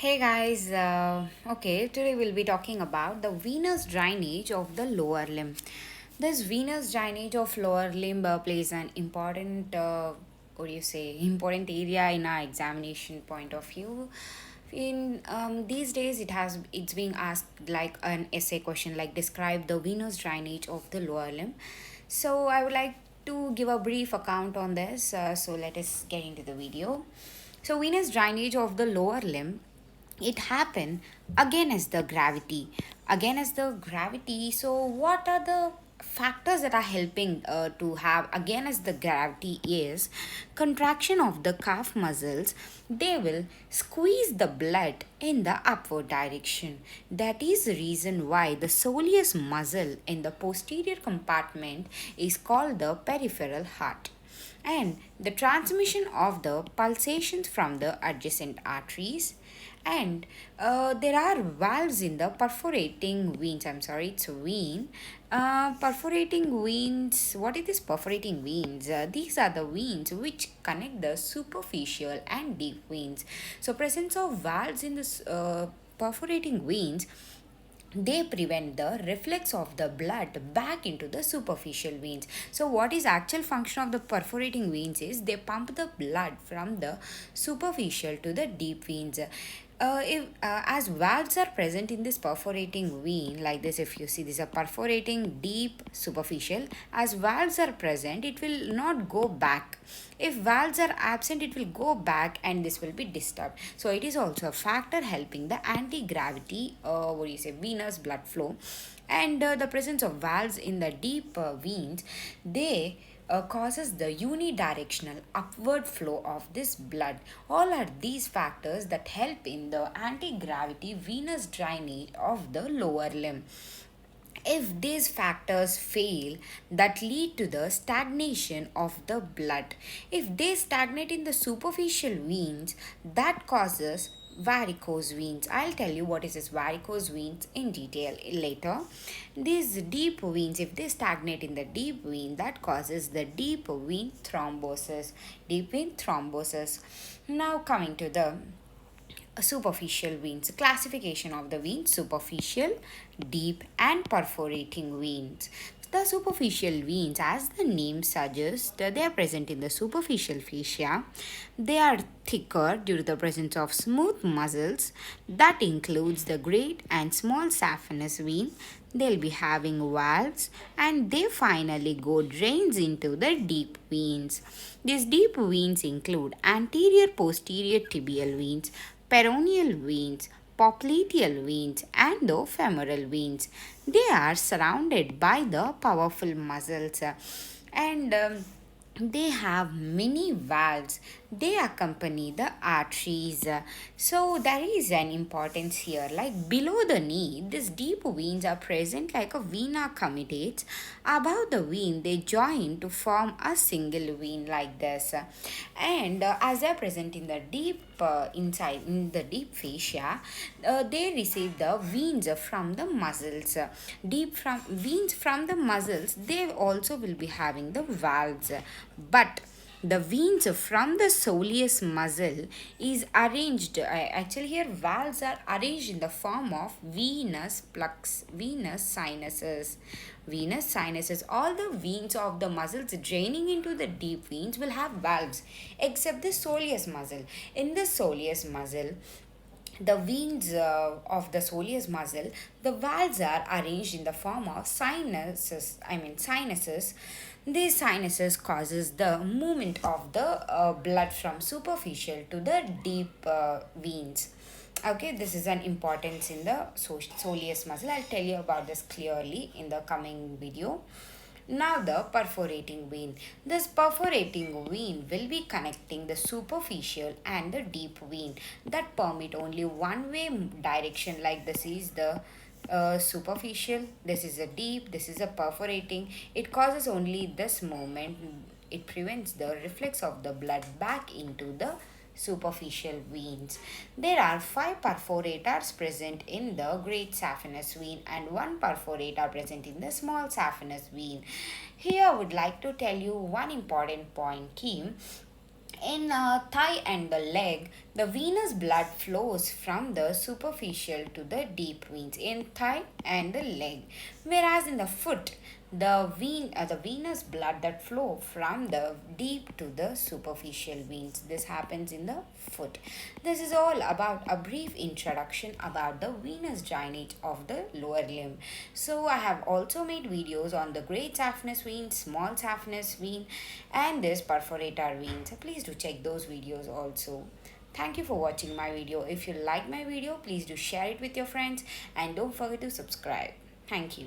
Hey guys, okay, today we'll be talking about the venous drainage of the lower limb. This venous drainage of lower limb plays an important, what do you say, important area in our examination point of view. In these days, it's being asked like an essay question, like describe the venous drainage of the lower limb. So I would like to give a brief account on this. So let us get into the video. So venous drainage of the lower limb, it happened again as the gravity. So what are the factors that are helping to have again as the gravity is contraction of the calf muscles. They will squeeze the blood in the upward direction. That is the reason why the soleus muscle in the posterior compartment is called the peripheral heart, and the transmission of the pulsations from the adjacent arteries. And there are valves in the perforating veins. I'm sorry, it's vein. Perforating veins. What is this perforating veins? These are the veins which connect the superficial and deep veins. So presence of valves in this perforating veins, they prevent the reflex of the blood back into the superficial veins. So what is actual function of the perforating veins is they pump the blood from the superficial to the deep veins. If As valves are present in this perforating vein like this, if you see this a perforating deep superficial, as valves are present it will not go back. If valves are absent it will go back and this will be disturbed. So it is also a factor helping the anti-gravity, what do you say, venous blood flow. And the presence of valves in the deep veins, they causes the unidirectional upward flow of this blood. All are these factors that help in the anti-gravity venous drainage of the lower limb. If these factors fail, that lead to the stagnation of the blood. If they stagnate in the superficial veins, that causes varicose veins. I'll tell you what is this varicose veins in detail later. These deep veins, if they stagnate in the deep vein, that causes the deep vein thrombosis. Deep vein thrombosis. Now coming to the superficial veins. Classification of the veins: superficial, deep, and perforating veins. The superficial veins, as the name suggests, they are present in the superficial fascia. They are thicker due to the presence of smooth muscles. That includes the great and small saphenous vein. They'll be having valves, and they finally go drains into the deep veins. These deep veins include anterior posterior tibial veins, peroneal veins, popliteal veins, and the femoral veins. They are surrounded by the powerful muscles, and they have many valves. They accompany the arteries. So there is an importance here, like below the knee these deep veins are present like a vena comitates. Above the vein they join to form a single vein like this. And as they are present in the deep inside in the deep fascia, they receive the veins from the muscles. Deep from veins from the muscles, they also will be having the valves. But the veins from the soleus muscle is arranged, actually here valves are arranged in the form of venous sinuses. All the veins of the muscles draining into the deep veins will have valves except the soleus muscle. In the soleus muscle, the veins of the soleus muscle, the valves are arranged in the form of sinuses. These sinuses causes the movement of the blood from superficial to the deep veins. Okay, this is an importance in the soleus muscle. I'll tell you about this clearly in the coming video. Now the perforating vein. This perforating vein will be connecting the superficial and the deep vein that permit only one way direction. Like this is the superficial, this is a deep, this is a perforating. It causes only this movement. It prevents the reflex of the blood back into the superficial veins. There are 5 perforators present in the great saphenous vein and 1 perforator present in the small saphenous vein. Here I would like to tell you one important point key. In thigh and the leg, The venous blood flows from the superficial to the deep veins in thigh and the leg, whereas in the foot, the venous blood that flow from the deep to the superficial veins. This happens in the foot. This is all about a brief introduction about the venous drainage of the lower limb. So I have also made videos on the great saphenous vein, small saphenous vein, and this perforator vein. So please do check those videos also. Thank you for watching my video. If you like my video, please do share it with your friends and don't forget to subscribe. Thank you.